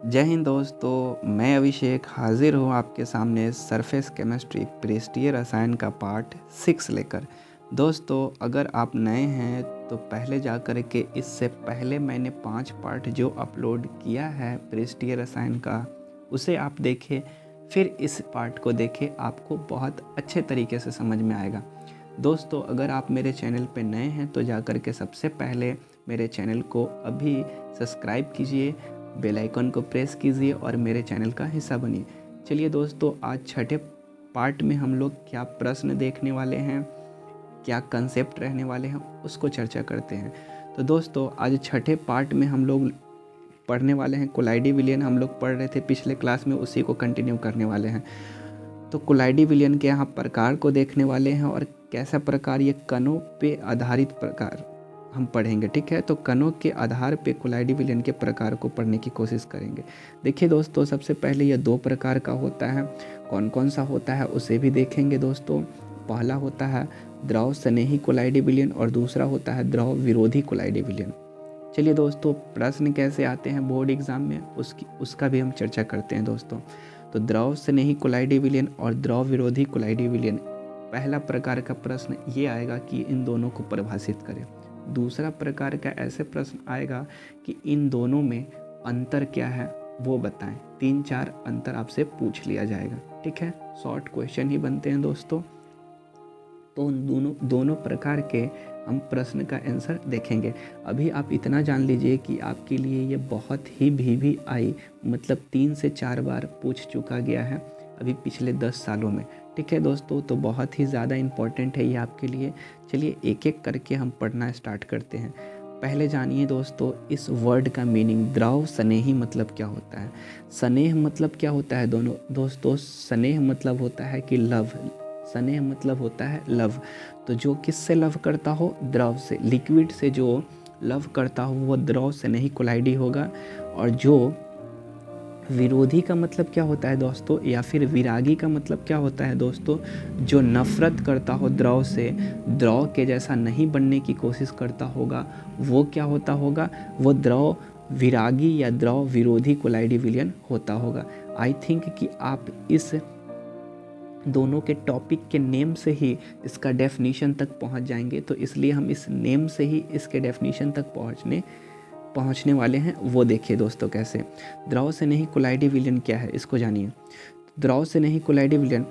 जय हिंद दोस्तों, मैं अभिषेक हाजिर हूँ आपके सामने सरफेस केमिस्ट्री पृष्ठीय रसायन का पार्ट 6 लेकर। दोस्तों, अगर आप नए हैं तो पहले जा कर के इससे पहले मैंने 5 पार्ट जो अपलोड किया है पृष्ठीय रसायन का, उसे आप देखें, फिर इस पार्ट को देखें, आपको बहुत अच्छे तरीके से समझ में आएगा। दोस्तों, अगर आप मेरे चैनल पे नए हैं तो जा कर के सबसे पहले मेरे चैनल को अभी सब्सक्राइब कीजिए, बेल आइकन को प्रेस कीजिए और मेरे चैनल का हिस्सा बनिए। चलिए दोस्तों, आज छठे पार्ट में हम लोग क्या प्रश्न देखने वाले हैं, क्या कंसेप्ट रहने वाले हैं, उसको चर्चा करते हैं। तो दोस्तों, आज छठे पार्ट में हम लोग पढ़ने वाले हैं कोलाइडी विलयन। हम लोग पढ़ रहे थे पिछले क्लास में, उसी को कंटिन्यू करने वाले हैं। तो कोलाइडी विलयन के यहाँ प्रकार को देखने वाले हैं और कैसा प्रकार, ये कणों पे आधारित प्रकार हम पढ़ेंगे। ठीक है, तो कणों के आधार पे कोलाइडी विलयन के प्रकार को पढ़ने की कोशिश करेंगे। देखिए दोस्तों, सबसे पहले ये 2 प्रकार का होता है। कौन कौन सा होता है उसे भी देखेंगे दोस्तों। पहला होता है द्रव स्नेही कोलाइडी विलयन और दूसरा होता है द्रव विरोधी कोलाइडी विलयन। चलिए दोस्तों, प्रश्न कैसे आते हैं बोर्ड एग्जाम में उसका भी हम चर्चा करते हैं दोस्तों। तो द्रव स्नेही कोलाइडी विलयन और द्रव विरोधी कोलाइडी विलयन, पहला प्रकार का प्रश्न ये आएगा कि इन दोनों को परिभाषित करें। दूसरा प्रकार का ऐसे प्रश्न आएगा कि इन दोनों में अंतर क्या है वो बताएं। 3-4 अंतर आपसे पूछ लिया जाएगा। ठीक है, शॉर्ट क्वेश्चन ही बनते हैं दोस्तों। तो उन दोनों प्रकार के हम प्रश्न का आंसर देखेंगे। अभी आप इतना जान लीजिए कि आपके लिए ये बहुत ही VVI मतलब 3 से 4 बार पूछ चुका गया है अभी पिछले 10 सालों में। ठीक है दोस्तों, तो बहुत ही ज़्यादा इम्पोर्टेंट है ये आपके लिए। चलिए एक एक करके हम पढ़ना स्टार्ट करते हैं। पहले जानिए दोस्तों इस वर्ड का मीनिंग। द्रव स्नेही मतलब क्या होता है, स्नेह मतलब क्या होता है दोस्तों। स्नेह मतलब होता है कि लव, स्नेह मतलब होता है लव। तो जो किससे लव करता हो, द्रव से, लिक्विड से जो लव करता हो वो द्रव स्नेही कोलाइडी होगा। और जो विरोधी का मतलब क्या होता है दोस्तों, या फिर विरागी का मतलब क्या होता है दोस्तों, जो नफरत करता हो द्रव से, द्रव के जैसा नहीं बनने की कोशिश करता होगा, वो क्या होता होगा, वो द्रव विरागी या द्रव विरोधी कोलाइडी विलयन होता होगा। आई थिंक कि आप इस दोनों के टॉपिक के नेम से ही इसका डेफिनेशन तक पहुंच जाएंगे। तो इसलिए हम इस नेम से ही इसके डेफिनेशन तक पहुंचने वाले हैं। वो देखिए दोस्तों कैसे। द्रव स्नेही कोलाइडी विलयन क्या है, इसको जानिए। द्रव स्नेही कोलाइडी विलयन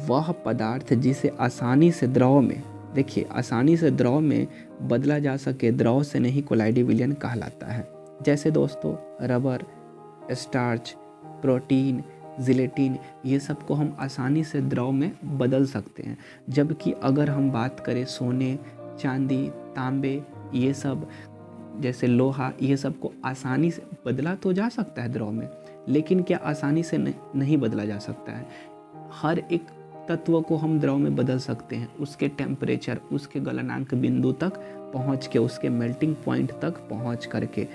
वह पदार्थ जिसे आसानी से द्रव में, देखिए आसानी से द्रव में बदला जा सके, द्रव स्नेही कोलाइडी विलयन कहलाता है। जैसे दोस्तों रबर, स्टार्च, प्रोटीन, जिलेटिन, ये सब को हम आसानी से द्रव में बदल सकते हैं। जबकि अगर हम बात करें सोने, चांदी, तांबे, ये सब जैसे लोहा, ये सब को आसानी से बदला तो जा सकता है द्रव में, लेकिन क्या आसानी से नहीं बदला जा सकता है। हर एक तत्व को हम द्रव में बदल सकते हैं, उसके टेम्परेचर, उसके गलनांक बिंदु तक पहुंच के, उसके मेल्टिंग पॉइंट तक पहुंच करके।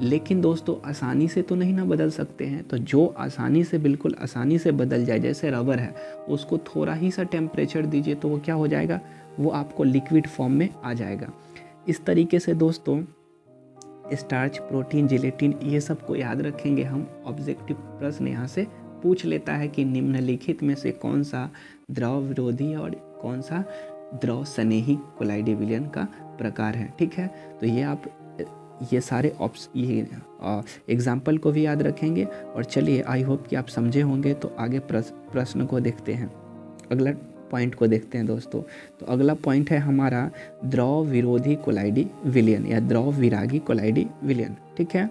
लेकिन दोस्तों आसानी से तो नहीं ना बदल सकते हैं। तो जो आसानी से, बिल्कुल आसानी से बदल जाए, जैसे रबर है, उसको थोड़ा ही सा टेम्परेचर दीजिए तो वो क्या हो जाएगा, वो आपको लिक्विड फॉर्म में आ जाएगा। इस तरीके से दोस्तों स्टार्च, प्रोटीन, जिलेटिन, ये सब को याद रखेंगे हम। ऑब्जेक्टिव प्रश्न यहाँ से पूछ लेता है कि निम्नलिखित में से कौन सा द्रव विरोधी और कौन सा द्रव स्नेही कोलाइडी विलयन का प्रकार है। ठीक है, तो ये आप ये सारे एग्जाम्पल को भी याद रखेंगे। और चलिए, आई होप कि आप समझे होंगे। तो आगे प्रश्न को देखते हैं, अगला पॉइंट को देखते हैं दोस्तों। तो अगला पॉइंट है हमारा द्रव विरोधी कोलाइडी विलयन या द्रव विरागी कोलाइडी विलयन। ठीक है,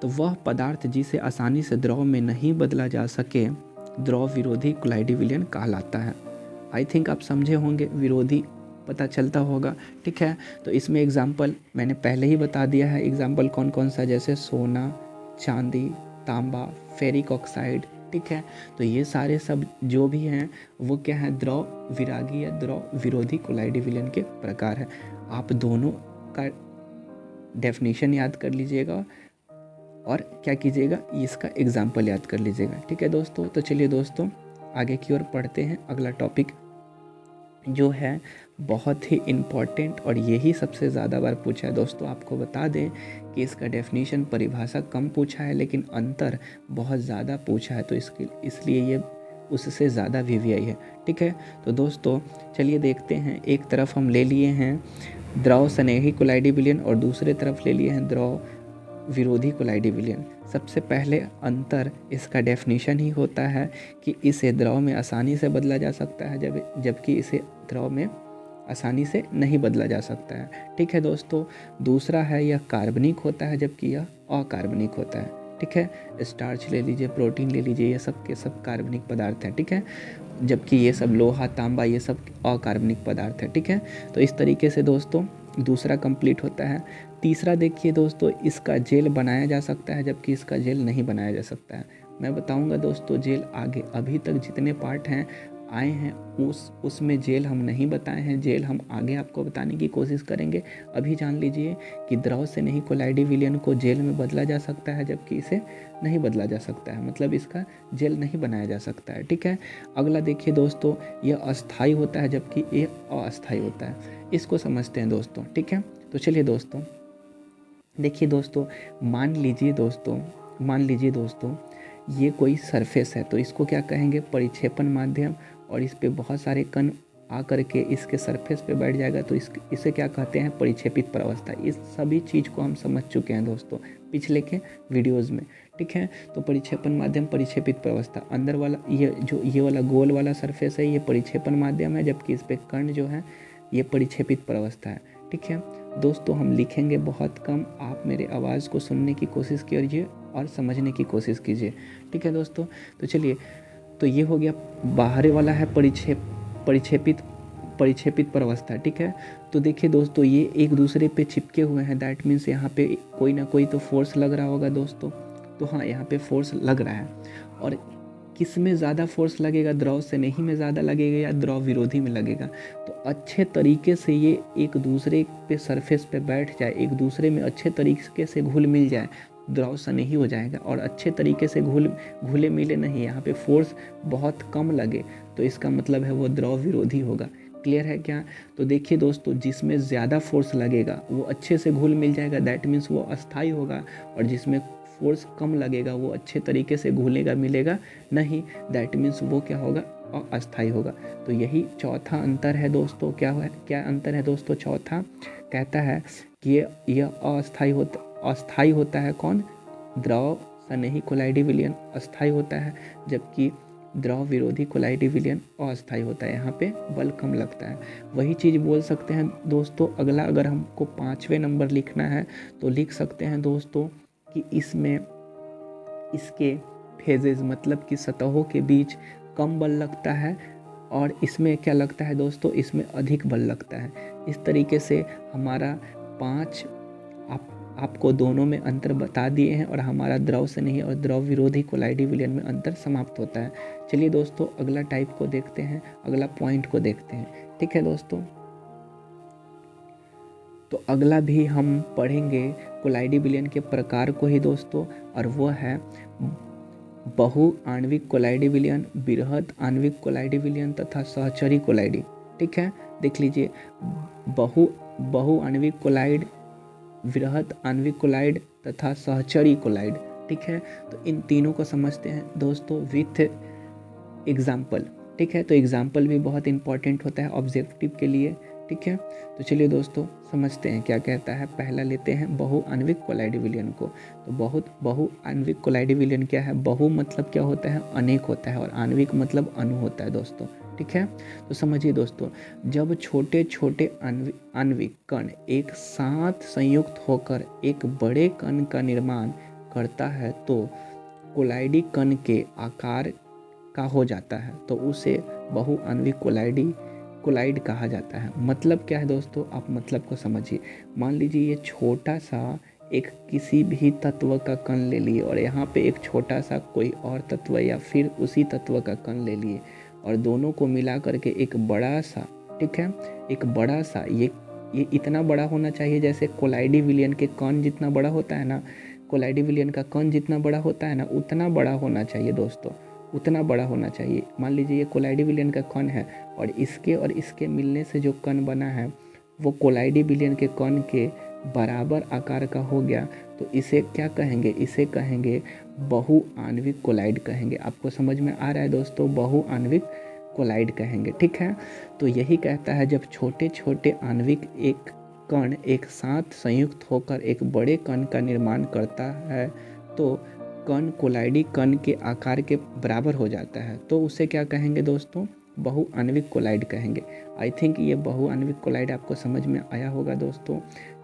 तो वह पदार्थ जिसे आसानी से द्रव में नहीं बदला जा सके, द्रव विरोधी कोलाइडी विलयन कहलाता है। आई थिंक आप समझे होंगे, विरोधी पता चलता होगा। ठीक है, तो इसमें एग्जाम्पल मैंने पहले ही बता दिया है। एग्जाम्पल कौन कौन सा, जैसे सोना, चांदी, तांबा, फेरिक ऑक्साइड। ठीक है, तो ये सारे सब जो भी हैं वो क्या है, द्रव विरागी या द्रव विरोधी कोलाइडी विलयन के प्रकार है। आप दोनों का डेफिनेशन याद कर लीजिएगा और क्या कीजिएगा, इसका एग्जाम्पल याद कर लीजिएगा। ठीक है दोस्तों, तो चलिए दोस्तों आगे की ओर पढ़ते हैं। अगला टॉपिक जो है बहुत ही इम्पॉर्टेंट और यही सबसे ज़्यादा बार पूछा है दोस्तों। आपको बता दें कि इसका डेफिनेशन परिभाषा कम पूछा है लेकिन अंतर बहुत ज़्यादा पूछा है, तो इसलिए ये उससे ज़्यादा VVI है। ठीक है, तो दोस्तों चलिए देखते हैं। एक तरफ हम ले लिए हैं द्रव स्नेही कोलाइडी विलयन और दूसरे तरफ ले लिए हैं द्रव विरोधी कोलाइडी विलयन। सबसे पहले अंतर इसका डेफिनेशन ही होता है कि इसे द्रव में आसानी से बदला जा सकता है जबकि इसे द्रव में आसानी से नहीं बदला जा सकता है। ठीक है दोस्तों, दूसरा है यह कार्बनिक होता है जबकि यह अकार्बनिक होता है। ठीक है, स्टार्च ले लीजिए, प्रोटीन ले लीजिए, ये सब के सब कार्बनिक पदार्थ हैं। ठीक है, जबकि ये सब लोहा तांबा ये सब अकार्बनिक पदार्थ है। ठीक है, तो इस तरीके से दोस्तों दूसरा कंप्लीट होता है। तीसरा देखिए दोस्तों, इसका जेल बनाया जा सकता है जबकि इसका जेल नहीं बनाया जा सकता है। मैं बताऊंगा दोस्तों जेल आगे, अभी तक जितने पार्ट हैं आए हैं उसमें जेल हम नहीं बताए हैं, जेल हम आगे आपको बताने की कोशिश करेंगे। अभी जान लीजिए कि द्रव से नहीं कोलाइडी विलयन को जेल में बदला जा सकता है जबकि इसे नहीं बदला जा सकता है, मतलब इसका जेल नहीं बनाया जा सकता है। ठीक है, अगला देखिए दोस्तों, यह अस्थाई होता है जबकि ये अस्थाई होता है। इसको समझते हैं दोस्तों। ठीक है, तो चलिए दोस्तों देखिए दोस्तों, मान लीजिए दोस्तों ये कोई सरफेस है, तो इसको क्या कहेंगे, परिक्षेपण माध्यम, और इस पे बहुत सारे कण आ करके इसके सरफेस पे बैठ जाएगा तो इसे क्या कहते हैं, परिक्षेपित प्रावस्था। इस सभी चीज़ को हम समझ चुके हैं दोस्तों पिछले के वीडियोज़ में। ठीक है, तो परिक्षेपण माध्यम, परिक्षेपित प्रावस्था, अंदर वाला ये वाला गोल वाला सरफेस है ये परिक्षेपण माध्यम है, जबकि इस पे कण जो है ये परिक्षेपित प्रावस्था है। ठीक है दोस्तों, हम लिखेंगे बहुत कम, आप मेरे आवाज़ को सुनने की कोशिश कीजिए और समझने की कोशिश कीजिए। ठीक है दोस्तों, तो चलिए, तो ये हो गया बाहरी वाला है परिक्षेपित प्रावस्था। ठीक है, तो देखिए दोस्तों ये एक दूसरे पे चिपके हुए हैं, दैट मीन्स यहाँ पे कोई ना कोई तो फोर्स लग रहा होगा दोस्तों। तो हाँ, यहाँ पे फोर्स लग रहा है, और किस में ज़्यादा फोर्स लगेगा, द्रव स्नेही में ज़्यादा लगेगा या द्रव विरोधी में लगेगा। तो अच्छे तरीके से ये एक दूसरे पे सरफेस पे बैठ जाए, एक दूसरे में अच्छे तरीके से घुल मिल जाए, द्रव स्नेही हो जाएगा। और अच्छे तरीके से घुले मिले नहीं, यहाँ पे फोर्स बहुत कम लगे तो इसका मतलब है वो द्रव विरोधी होगा। क्लियर है क्या? तो देखिए दोस्तों, जिसमें ज़्यादा फोर्स लगेगा वो अच्छे से घुल मिल जाएगा, दैट मीन्स वो अस्थाई होगा, और जिसमें फोर्स कम लगेगा वो अच्छे तरीके से घुलेगा मिलेगा नहीं, दैट मीन्स वो क्या होगा, अस्थाई होगा। तो यही चौथा अंतर है दोस्तों। क्या अंतर है दोस्तों? चौथा कहता है कि यह अस्थाई होता है। कौन? द्रव स्नेही कोलाइडी विलयन अस्थाई होता है, जबकि द्रव विरोधी कोलाइडी विलयन अस्थाई होता है, यहाँ पे बल कम लगता है। वही चीज़ बोल सकते हैं दोस्तों अगला, अगर हमको 5वें नंबर लिखना है तो लिख सकते हैं दोस्तों कि इसमें इसके फेजेस मतलब कि सतहों के बीच कम बल लगता है, और इसमें क्या लगता है दोस्तों, इसमें अधिक बल लगता है। इस तरीके से हमारा 5 आपको दोनों में अंतर बता दिए हैं, और हमारा द्रव स्नेही और द्रव विरोधी कोलाइडी विलयन में अंतर समाप्त होता है। चलिए दोस्तों अगला टाइप को देखते हैं, अगला पॉइंट को देखते हैं। ठीक है दोस्तों, तो अगला भी हम पढ़ेंगे कोलाइडी विलयन के प्रकार को ही दोस्तों, और वो है बहु आणविक कोलाइडी विलयन, बृहद आणविक कोलाइडी विलयन तथा सहचरी कोलाइडी। ठीक है, देख लीजिए, बहु आणविक कोलाइड, वृहद आणविक कोलाइड तथा सहचरी कोलाइड। ठीक है, तो इन तीनों को समझते हैं दोस्तों विथ एग्जाम्पल। ठीक है, तो एग्जाम्पल भी बहुत इंपॉर्टेंट होता है ऑब्जेक्टिव के लिए। ठीक है, तो चलिए दोस्तों समझते हैं क्या कहता है। पहला लेते हैं बहु आणविक कोलाइडी विलयन को। तो बहु आणविक कोलाइडी विलयन क्या है? बहु मतलब क्या होता है? अनेक होता है, और आणविक मतलब अणु होता है दोस्तों। ठीक है, तो समझिए दोस्तों, जब छोटे छोटे आणविक कण एक साथ संयुक्त होकर एक बड़े कण का निर्माण करता है तो कोलाइडी कण के आकार का हो जाता है, तो उसे बहु आणविक कोलाइड कहा जाता है। मतलब क्या है दोस्तों? आप मतलब को समझिए। मान लीजिए ये छोटा सा एक किसी भी तत्व का कण ले लिए, और यहाँ पे एक छोटा सा कोई और तत्व या फिर उसी तत्व का कण ले लिए, और दोनों को मिला करके एक बड़ा सा, ठीक है, एक बड़ा सा, ये इतना बड़ा होना चाहिए जैसे कोलाइडी विलयन के कण जितना बड़ा होता है ना, कोलाइडी विलयन का कण जितना बड़ा होता है ना, उतना बड़ा होना चाहिए दोस्तों, उतना बड़ा होना चाहिए। मान लीजिए ये कोलाइडी विलयन का कण है और इसके मिलने से जो कण बना है वो कोलाइडी विलयन के कण के बराबर आकार का हो गया, तो इसे क्या कहेंगे? इसे कहेंगे बहुआण्विक कोलाइड कहेंगे। आपको समझ में आ रहा है दोस्तों? बहुआण्विक कोलाइड कहेंगे, ठीक है। तो यही कहता है जब छोटे छोटे आणविक एक कण एक साथ संयुक्त होकर एक बड़े कण का निर्माण करता है तो कण कोलाइडी कण के आकार के बराबर हो जाता है, तो उसे क्या कहेंगे दोस्तों? बहुआण्विक कोलाइड कहेंगे। आई थिंक ये बहुआण्विक कोलाइड आपको समझ में आया होगा दोस्तों।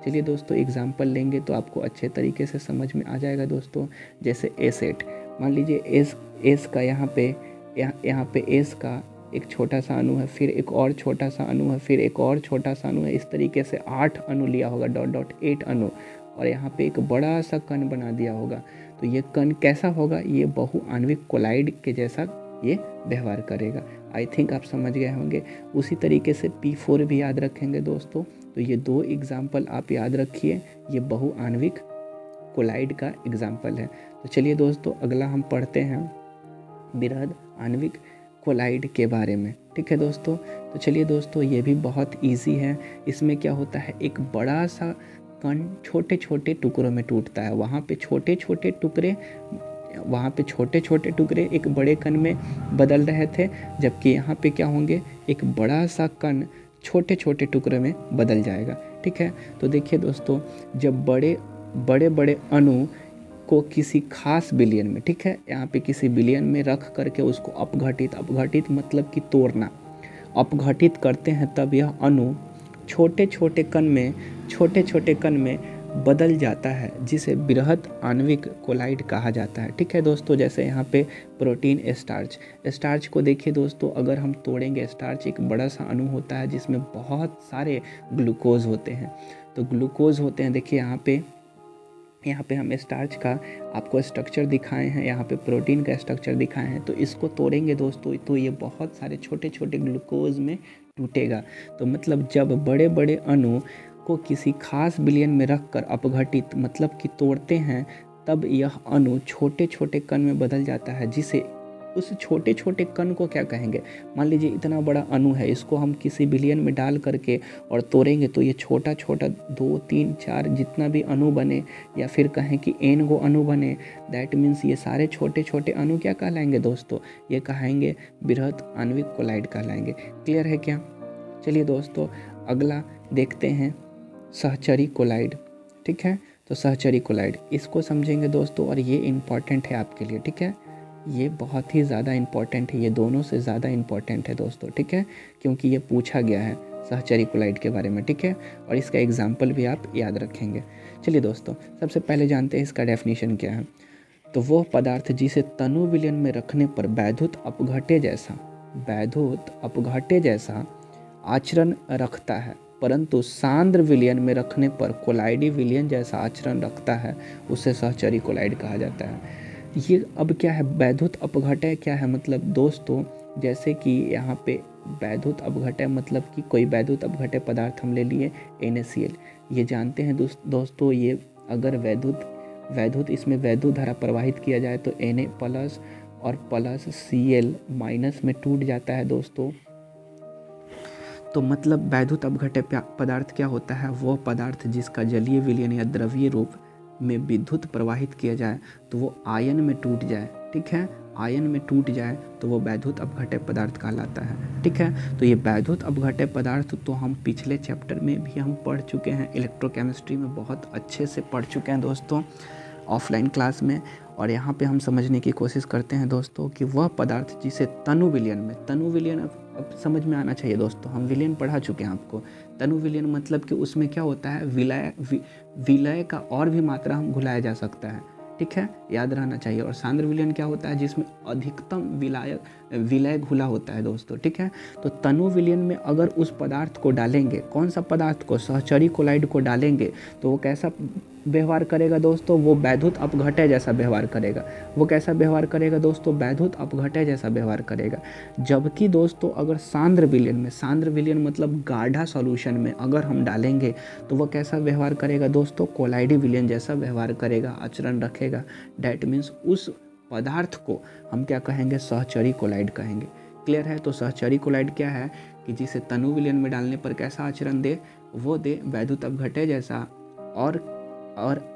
चलिए दोस्तों एग्जाम्पल लेंगे तो आपको अच्छे तरीके से समझ में आ जाएगा दोस्तों। जैसे एसेट, मान लीजिए एस का यहाँ पे एस का एक छोटा सा अणु है, फिर एक और छोटा सा अणु है, फिर एक और छोटा सा अणु है, इस तरीके से 8 अणु लिया होगा, डॉट 8 अणु, और यहाँ पे एक बड़ा सा कण बना दिया होगा। तो ये कण कैसा होगा? ये बहुआण्विक कोलाइड के जैसा ये व्यवहार करेगा। आई थिंक आप समझ गए होंगे। उसी तरीके से P4 भी याद रखेंगे दोस्तों। तो ये 2 एग्जाम्पल आप याद रखिए, ये बहुआण्विक कोलाइड का एग्जाम्पल है। तो चलिए दोस्तों अगला हम पढ़ते हैं बृहद आणविक कोलाइड के बारे में, ठीक है दोस्तों। तो चलिए दोस्तों ये भी बहुत इजी है। इसमें क्या होता है, एक बड़ा सा कण छोटे छोटे टुकड़ों में टूटता है, वहाँ पे छोटे छोटे टुकड़े एक बड़े कण में बदल रहे थे, जबकि यहाँ पे क्या होंगे, एक बड़ा सा कण छोटे छोटे टुकड़े में बदल जाएगा, ठीक है। तो देखिए दोस्तों, जब बड़े अणु को किसी खास विलयन में, ठीक है, यहाँ पे किसी विलयन में रख करके उसको अपघटित मतलब कि तोड़ना, अपघटित करते हैं, तब यह अणु छोटे छोटे कण में बदल जाता है, जिसे बृहद आणविक कोलाइड कहा जाता है, ठीक है दोस्तों। जैसे यहाँ पे प्रोटीन स्टार्च को देखिए दोस्तों, अगर हम तोड़ेंगे, स्टार्च एक बड़ा सा अणु होता है जिसमें बहुत सारे ग्लूकोज होते हैं। तो ग्लूकोज होते हैं, देखिए यहाँ पे हम स्टार्च का आपको स्ट्रक्चर दिखाए हैं, यहाँ पे प्रोटीन का स्ट्रक्चर दिखाए हैं। तो इसको तोड़ेंगे दोस्तों तो ये बहुत सारे छोटे छोटे ग्लूकोज में टूटेगा। तो मतलब जब बड़े बड़े अणु को किसी खास विलयन में रखकर अपघटित मतलब कि तोड़ते हैं, तब यह अणु छोटे छोटे कण में बदल जाता है, जिसे उस छोटे छोटे कण को क्या कहेंगे? मान लीजिए इतना बड़ा अणु है, इसको हम किसी विलयन में डाल करके और तोड़ेंगे तो ये छोटा 2, 3, 4 जितना भी अणु बने, या फिर कहें कि n गो अणु बने, दैट मीन्स ये सारे छोटे छोटे अणु क्या कहलाएंगे दोस्तों? ये कहेंगे बृहद आणविक कोलाइड कहलाएंगे। क्लियर है क्या? चलिए दोस्तों अगला देखते हैं सहचरी कोलाइड, ठीक है। तो सहचरी कोलाइड इसको समझेंगे दोस्तों, और ये इम्पॉर्टेंट है आपके लिए, ठीक है। ये बहुत ही ज़्यादा इम्पॉर्टेंट है, ये दोनों से ज़्यादा इम्पॉर्टेंट है दोस्तों, ठीक है, क्योंकि ये पूछा गया है सहचरी कोलाइड के बारे में, ठीक है, और इसका एग्जाम्पल भी आप याद रखेंगे। चलिए दोस्तों सबसे पहले जानते हैं इसका डेफिनेशन क्या है। तो वह पदार्थ जिसे तनु विलयन में रखने पर वैद्युत अपघटे जैसा आचरण रखता है, परंतु सांद्र विलयन में रखने पर कोलाइडी विलयन जैसा आचरण रखता है, उसे सहचरी कोलाइड कहा जाता है। ये अब क्या है, वैद्युत अपघटय क्या है? मतलब दोस्तों जैसे कि यहाँ पे वैद्युत अपघटय मतलब कि कोई वैद्युत अपघटय पदार्थ हम ले लिए NaCl। ये जानते हैं दोस्तों, ये अगर वैद्युत इसमें वैद्युत धारा प्रवाहित किया जाए तो Na+ और प्लस Cl- में टूट जाता है दोस्तों। तो मतलब वैद्युत अपघटय पदार्थ क्या होता है? वो पदार्थ जिसका जलीय विलयन या द्रवीय रूप में विद्युत प्रवाहित किया जाए तो वो आयन में टूट जाए, ठीक है, आयन में टूट जाए तो वो वैद्युत अपघटय पदार्थ कहलाता है, ठीक है। तो ये वैद्युत अपघटय पदार्थ तो हम पिछले चैप्टर में भी हम पढ़ चुके हैं, इलेक्ट्रोकेमिस्ट्री में बहुत अच्छे से पढ़ चुके हैं दोस्तों ऑफलाइन क्लास में। और यहाँ पे हम समझने की कोशिश करते हैं दोस्तों कि वह पदार्थ जिसे तनु विलयन अब समझ में आना चाहिए दोस्तों, हम विलयन पढ़ा चुके हैं आपको। तनु विलयन मतलब कि उसमें क्या होता है, विलय का और भी मात्रा हम घुलाया जा सकता है, ठीक है, याद रहना चाहिए। और सांद्र विलयन क्या होता है, जिसमें अधिकतम विलय घुला होता है दोस्तों, ठीक है। तो तनु विलयन में अगर उस पदार्थ को डालेंगे, कौन सा पदार्थ को, सहचरी कोलाइड को डालेंगे, तो वो कैसा व्यवहार करेगा दोस्तों? वो वैद्युत अपघटय जैसा व्यवहार करेगा। वो कैसा व्यवहार करेगा दोस्तों? वैद्युत अपघटय जैसा व्यवहार करेगा। जबकि दोस्तों अगर सांद्र विलयन मतलब गाढ़ा सॉल्यूशन में अगर हम डालेंगे तो वो कैसा व्यवहार करेगा दोस्तों? कोलाइडी विलयन जैसा व्यवहार करेगा, आचरण रखेगा। डैट मीन्स उस पदार्थ को हम क्या कहेंगे, सहचरी कोलाइड कहेंगे। क्लियर है। तो सहचरी कोलाइड क्या है कि जिसे तनु विलयन में डालने पर कैसा आचरण दे, वो दे वैद्युत अपघट्य जैसा,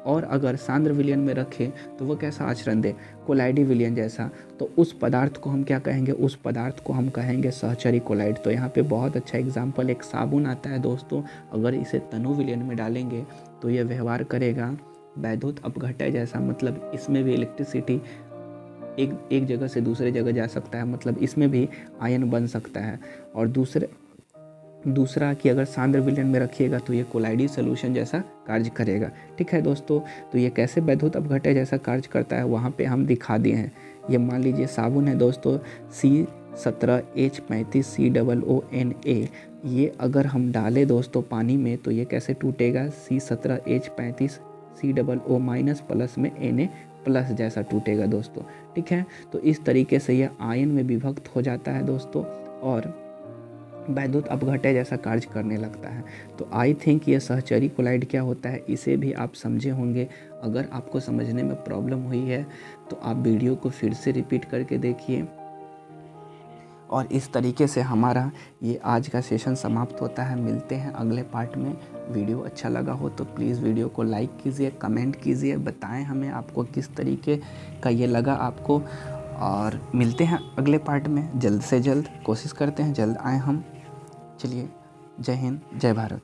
और अगर सांद्र विलयन में रखें तो वो कैसा आचरण दे, कोलाइडी विलयन जैसा। तो उस पदार्थ को हम क्या कहेंगे, उस पदार्थ को हम कहेंगे सहचरी कोलाइड। तो यहाँ पे बहुत अच्छा एग्जाम्पल एक साबुन आता है दोस्तों, अगर इसे तनु विलयन में डालेंगे तो ये व्यवहार करेगा वैद्युत अपघट्य जैसा, मतलब इसमें भी इलेक्ट्रिसिटी एक जगह से दूसरे जगह जा सकता है, मतलब इसमें भी आयन बन सकता है। और दूसरा कि अगर सांद्र विलयन में रखिएगा तो ये कोलाइडी सोल्यूशन जैसा कार्य करेगा। ठीक है दोस्तों। तो ये कैसे वैद्युत अपघट्य जैसा कार्य करता है वहाँ पे हम दिखा दिए हैं। ये मान लीजिए साबुन है दोस्तों C17H35COONA, ये अगर हम डालें दोस्तों पानी में तो ये कैसे टूटेगा, C17H35COO- प्लस में Na प्लस जैसा टूटेगा दोस्तों। ठीक है। तो इस तरीके से यह आयन में विभक्त हो जाता है दोस्तों और वैद्युत अपघट्य जैसा कार्य करने लगता है। तो आई थिंक ये सहचरी कोलाइड क्या होता है इसे भी आप समझे होंगे। अगर आपको समझने में प्रॉब्लम हुई है तो आप वीडियो को फिर से रिपीट करके देखिए। और इस तरीके से हमारा ये आज का सेशन समाप्त होता है। मिलते हैं अगले पार्ट में। वीडियो अच्छा लगा हो तो प्लीज़ वीडियो को लाइक कीजिए, कमेंट कीजिए, बताएं हमें आपको किस तरीके का ये लगा आपको। और मिलते हैं अगले पार्ट में जल्द से जल्द, कोशिश करते हैं जल्द आए हम। चलिए, जय हिंद, जय भारत।